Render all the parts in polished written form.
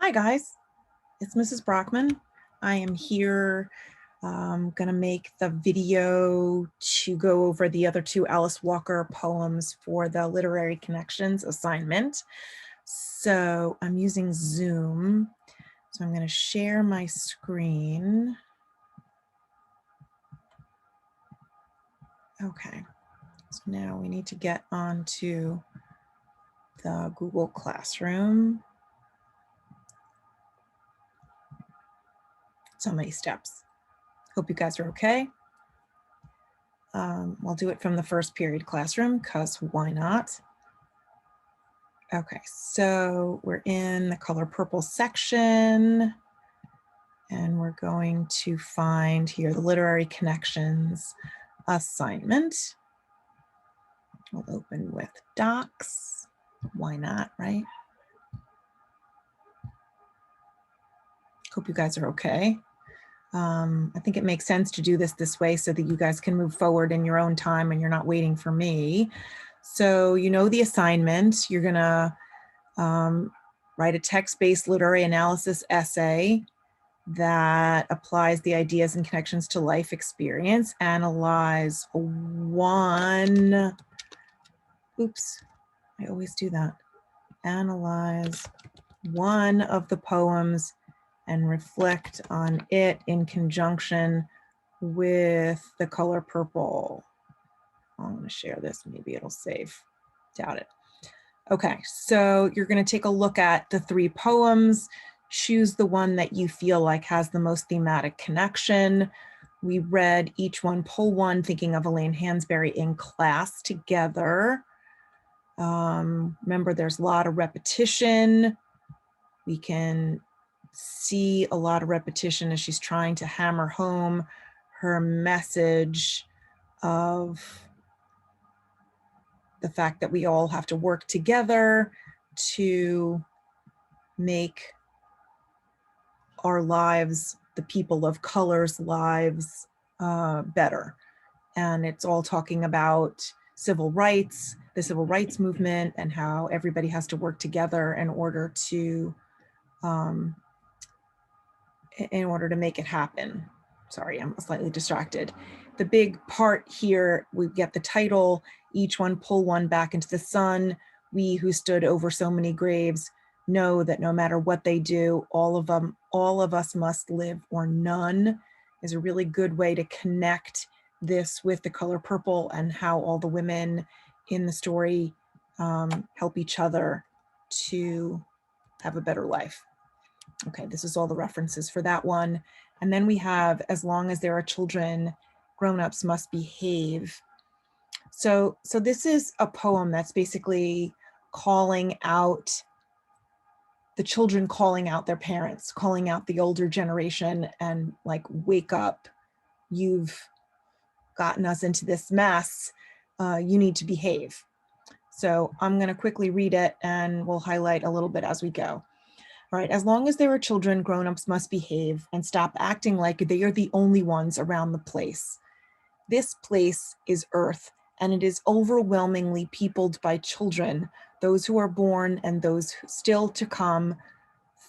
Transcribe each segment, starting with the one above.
Hi guys, it's Mrs. Brockman. I am here going to make the video to go over the other two Alice Walker poems for the Literary Connections assignment. So I'm using Zoom. So I'm going to share my screen. Okay, so now we need to get onto the Google Classroom. So many steps. Hope you guys are okay. We'll do it from the first period classroom because why not? Okay, so we're in the color purple section and we're going to find here the Literary Connections assignment. We'll open with docs. Why not, right? Hope you guys are okay. I think it makes sense to do this way so that you guys can move forward in your own time and you're not waiting for me. So you know the assignment. You're gonna write a text-based literary analysis essay that applies the ideas and connections to life experience. Analyze one, oops, I always do that. Analyze one of the poems and reflect on it in conjunction with the color purple. I'm going to share this, maybe it'll save. Doubt it. Okay, so you're going to take a look at the three poems, choose the one that you feel like has the most thematic connection. We read each one, pull one, thinking of Elaine Hansberry in class together. Remember, there's a lot of repetition. We can see a lot of repetition as she's trying to hammer home her message of the fact that we all have to work together to make our lives, the people of color's lives, better. And it's all talking about civil rights, the civil rights movement, and how everybody has to work together in order to make it happen. Sorry, I'm slightly distracted. The big part here, we get the title, each one pull one back into the sun. We who stood over so many graves know that no matter what they do, all of us must live, or none, is a really good way to connect this with the color purple and how all the women in the story help each other to have a better life. Okay, this is all the references for that one. And then we have, as long as there are children, grown-ups must behave. So this is a poem that's basically calling out the children, calling out their parents, calling out the older generation and like, wake up, you've gotten us into this mess, you need to behave. So I'm gonna quickly read it and we'll highlight a little bit as we go. All right, as long as there are children, grown-ups must behave and stop acting like they are the only ones around the place. This place is Earth, and it is overwhelmingly peopled by children, those who are born and those still to come,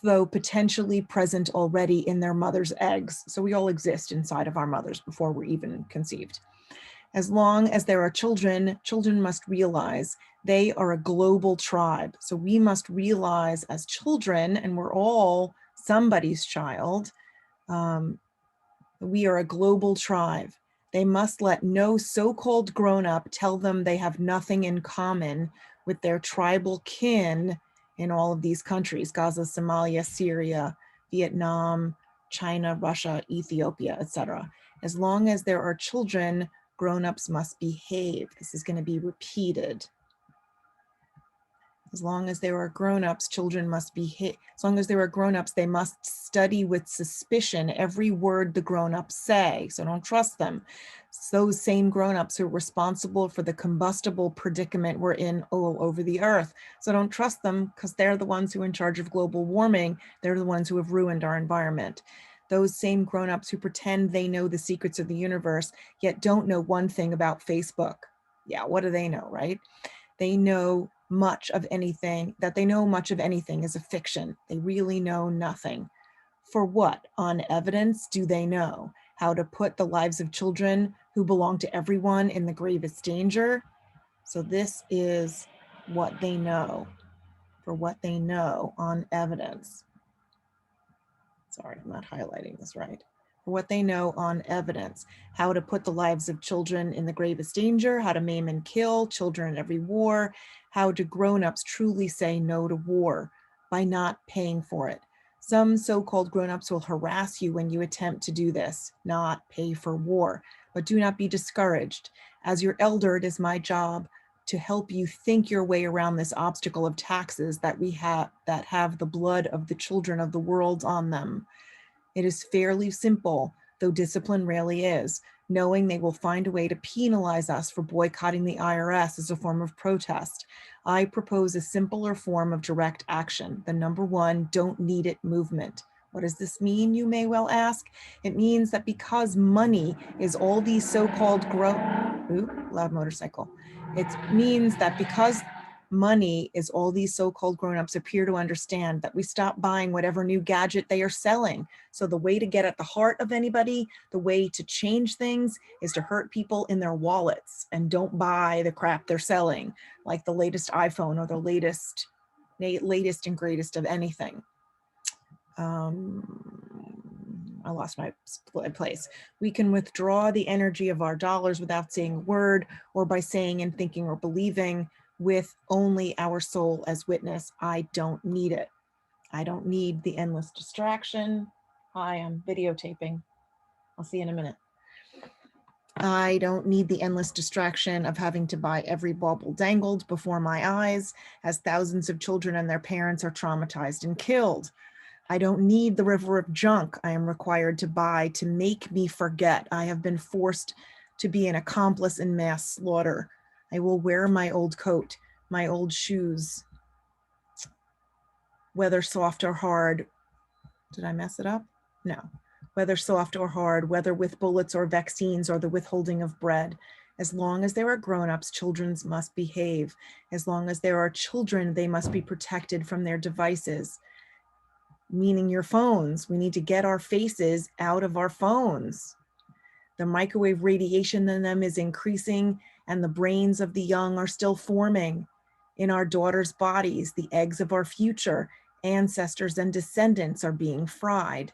though potentially present already in their mother's eggs. So we all exist inside of our mothers before we're even conceived. As long as there are children, children must realize they are a global tribe. So we must realize as children, and we're all somebody's child, we are a global tribe. They must let no so-called grown-up tell them they have nothing in common with their tribal kin in all of these countries: Gaza, Somalia, Syria, Vietnam, China, Russia, Ethiopia, etc. As long as there are children, grown-ups must behave. This is going to be repeated. As long as there are grown-ups, children must behave. As long as there are grown-ups, they must study with suspicion every word the grown-ups say. So don't trust them. It's those same grown-ups who are responsible for the combustible predicament we're in all over the earth. So don't trust them because they're the ones who are in charge of global warming. They're the ones who have ruined our environment. Those same grown-ups who pretend they know the secrets of the universe, yet don't know one thing about Facebook. Yeah, what do they know, right? They know much of anything, that they know much of anything is a fiction. They really know nothing. For what, on evidence, do they know? How to put the lives of children who belong to everyone in the gravest danger? So this is what they know, for what they know on evidence. Sorry, I'm not highlighting this right. For what they know on evidence, how to put the lives of children in the gravest danger, how to maim and kill children in every war, how do grown-ups truly say no to war by not paying for it. Some so-called grown-ups will harass you when you attempt to do this, not pay for war, but do not be discouraged. As your elder, it is my job to help you think your way around this obstacle of taxes that have the blood of the children of the world on them. It is fairly simple, though discipline rarely is, knowing they will find a way to penalize us for boycotting the IRS as a form of protest. I propose a simpler form of direct action, the number one, don't need it movement. What does this mean, you may well ask? It means that because money is all these so-called loud motorcycle. It means that because money is all these so-called grown-ups appear to understand, that we stop buying whatever new gadget they are selling. So the way to get at the heart of anybody, the way to change things is to hurt people in their wallets and don't buy the crap they're selling, like the latest iPhone or the latest and greatest of anything. I lost my place. We can withdraw the energy of our dollars without saying a word, or by saying and thinking or believing, with only our soul as witness. I don't need it. I don't need the endless distraction. Hi, I'm videotaping. I'll see you in a minute. I don't need the endless distraction of having to buy every bauble dangled before my eyes, as thousands of children and their parents are traumatized and killed. I don't need the river of junk I am required to buy to make me forget I have been forced to be an accomplice in mass slaughter. I will wear my old coat, my old shoes, whether soft or hard. Did I mess it up? No. Whether soft or hard, whether with bullets or vaccines or the withholding of bread. As long as there are grown-ups, children must behave. As long as there are children, they must be protected from their devices, meaning your phones. We need to get our faces out of our phones. The microwave radiation in them is increasing, and the brains of the young are still forming. In our daughters' bodies, the eggs of our future ancestors and descendants are being fried.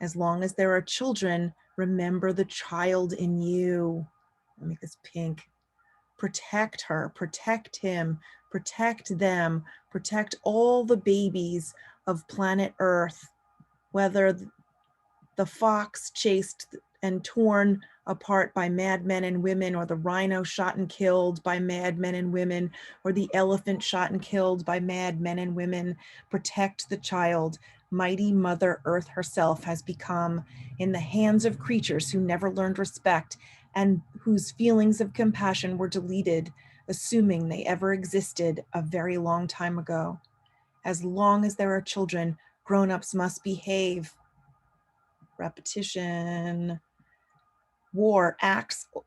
As long as there are children, remember the child in you. I'll make this pink. Protect her, protect him, protect them, protect all the babies of planet Earth, whether the fox chased and torn apart by madmen and women, or the rhino shot and killed by madmen and women, or the elephant shot and killed by madmen and women. Protect the child. Mighty Mother Earth herself has become in the hands of creatures who never learned respect and whose feelings of compassion were deleted, assuming they ever existed a very long time ago. As long as there are children, grown-ups must behave. Repetition. War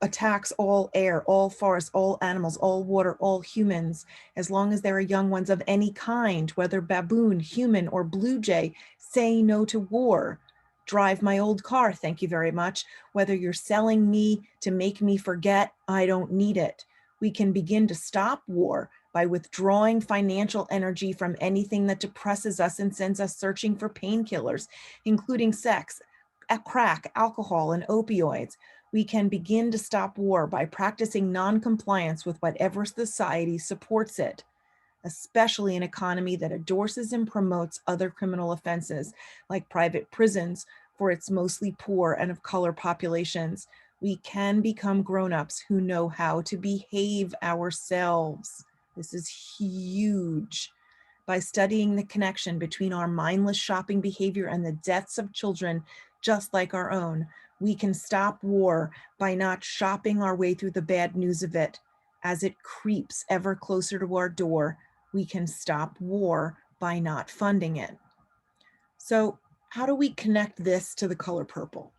attacks all air, all forests, all animals, all water, all humans. As long as there are young ones of any kind, whether baboon, human, or blue jay, say no to war. Drive my old car, thank you very much. Whether you're selling me to make me forget, I don't need it. We can begin to stop war by withdrawing financial energy from anything that depresses us and sends us searching for painkillers, including sex, crack, alcohol, and opioids. We can begin to stop war by practicing non-compliance with whatever society supports it, especially an economy that endorses and promotes other criminal offenses, like private prisons for its mostly poor and of color populations. We can become grown-ups who know how to behave ourselves. This is huge. By studying the connection between our mindless shopping behavior and the deaths of children just like our own, we can stop war by not shopping our way through the bad news of it. As it creeps ever closer to our door, we can stop war by not funding it. So how do we connect this to the color purple?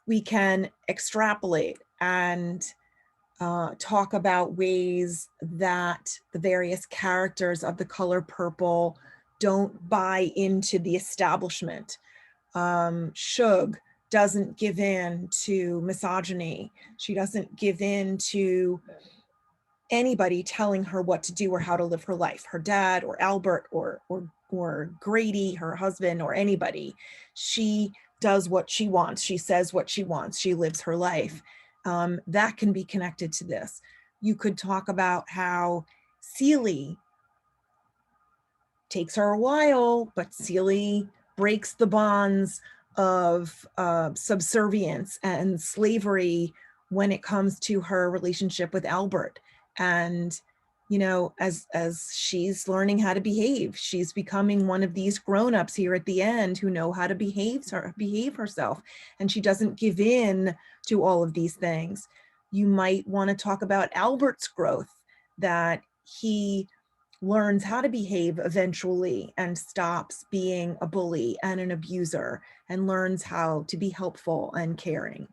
We can extrapolate and talk about ways that the various characters of the color purple don't buy into the establishment. Shug doesn't give in to misogyny. She doesn't give in to anybody telling her what to do or how to live her life. Her dad or Albert or Grady, her husband, or anybody. She does what she wants. She says what she wants. She lives her life. That can be connected to this. You could talk about how Celie takes her a while, but Celie breaks the bonds of subservience and slavery when it comes to her relationship with Albert. And, you know, as she's learning how to behave, she's becoming one of these grown-ups here at the end who know how to behave herself. And she doesn't give in to all of these things. You might want to talk about Albert's growth, that he learns how to behave eventually and stops being a bully and an abuser and learns how to be helpful and caring.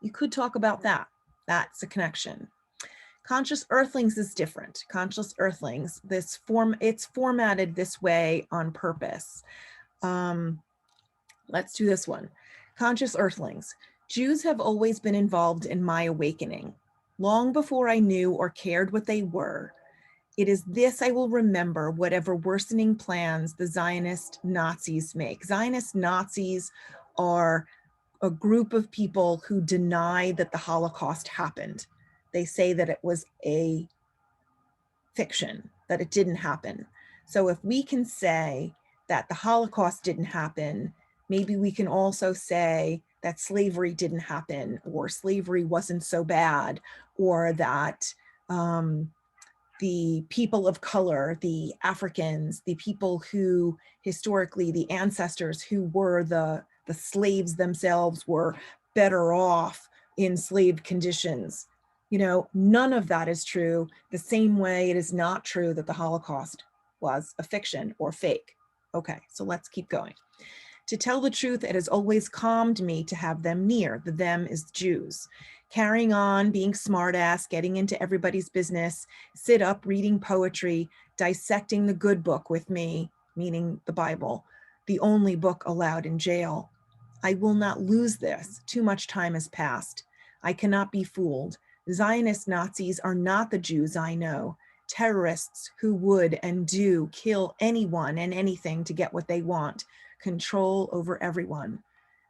You could talk about that. That's a connection. Conscious Earthlings is different. Conscious Earthlings, it's formatted this way on purpose. Let's do this one. Conscious Earthlings. Jews have always been involved in my awakening. Long before I knew or cared what they were, it is this I will remember, whatever worsening plans the Zionist Nazis make. Zionist Nazis are a group of people who deny that the Holocaust happened. They say that it was a fiction, that it didn't happen. So if we can say that the Holocaust didn't happen, maybe we can also say that slavery didn't happen, or slavery wasn't so bad, or that the people of color, the Africans, the people who historically, the ancestors who were the slaves themselves were better off in slave conditions. You know, none of that is true, the same way it is not true that the Holocaust was a fiction or fake. Okay, so let's keep going. To tell the truth, it has always calmed me to have them near. The them is Jews. Carrying on, being smartass, getting into everybody's business, sit up, reading poetry, dissecting the good book with me, meaning the Bible, the only book allowed in jail. I will not lose this. Too much time has passed. I cannot be fooled. Zionist Nazis are not the Jews I know. Terrorists who would and do kill anyone and anything to get what they want. Control over everyone.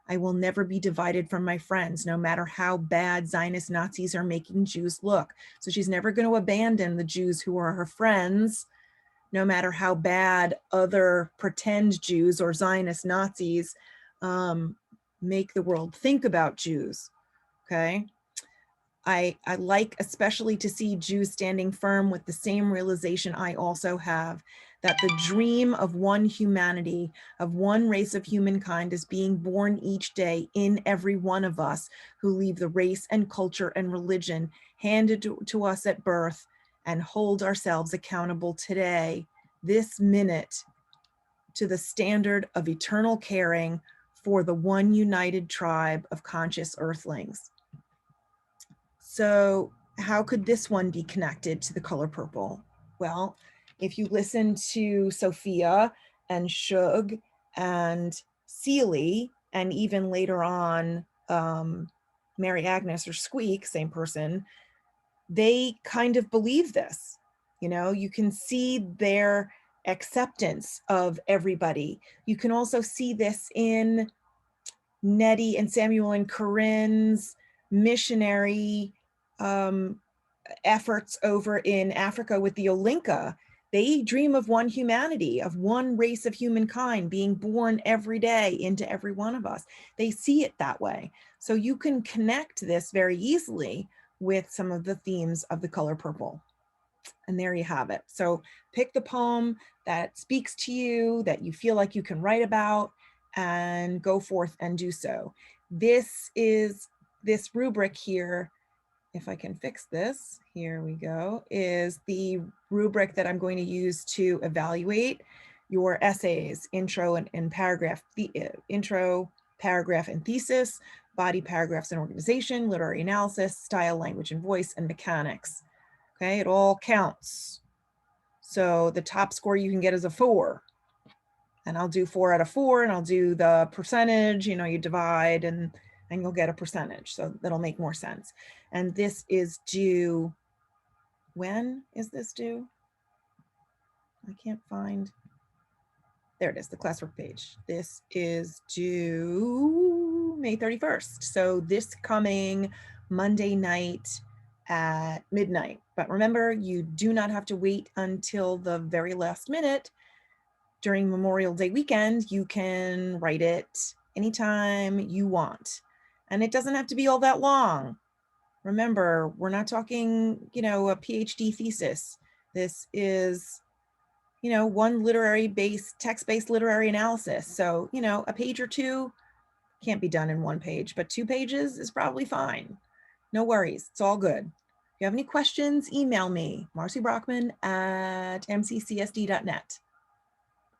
I will never be divided from my friends, no matter how bad Zionist Nazis are making Jews look. So she's never going to abandon the Jews who are her friends, no matter how bad other pretend Jews or Zionist Nazis make the world think about Jews, okay? I like especially to see Jews standing firm with the same realization I also have, that the dream of one humanity, of one race of humankind is being born each day in every one of us who leave the race and culture and religion handed to us at birth and hold ourselves accountable today, this minute, to the standard of eternal caring for the one united tribe of conscious Earthlings. So how could this one be connected to the color purple? Well, if you listen to Sophia and Shug and Celie, and even later on, Mary Agnes or Squeak, same person, they kind of believe this. You know, you can see their acceptance of everybody. You can also see this in Nettie and Samuel and Corinne's missionary efforts over in Africa with the Olinka. They dream of one humanity, of one race of humankind being born every day into every one of us. They see it that way. So you can connect this very easily with some of the themes of the color purple. And there you have it. So pick the poem that speaks to you, that you feel like you can write about, and go forth and do so. This rubric here, if I can fix this, here we go, is the rubric that I'm going to use to evaluate your essays, intro and paragraph, the intro, paragraph, and thesis body, paragraphs, and organization, literary analysis, style, language, and voice, and mechanics. Okay, it all counts. So the top score you can get is a 4. And I'll do 4 out of 4, and I'll do the percentage, you know, you divide and you'll get a percentage. So that'll make more sense. And this is due, when is this due? I can't find, there it is, the classwork page. This is due May 31st. So this coming Monday night at midnight. But remember, you do not have to wait until the very last minute. During Memorial Day weekend, you can write it anytime you want. And it doesn't have to be all that long. Remember, we're not talking, you know, a PhD thesis. This is, you know, one text-based literary analysis. So, you know, a page or two can't be done in 1 page, but 2 pages is probably fine. No worries, it's all good. If you have any questions, email me, marcybrockman@mccsd.net.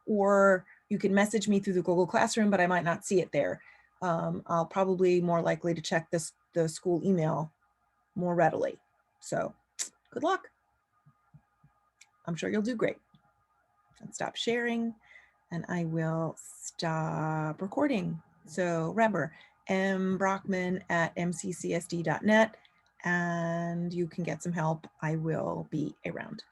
Or you can message me through the Google Classroom, but I might not see it there. I'll probably more likely to check the school email more readily. So good luck. I'm sure you'll do great. I'll stop sharing and I will stop recording. So remember, mbrockman@mccsd.net, and you can get some help. I will be around.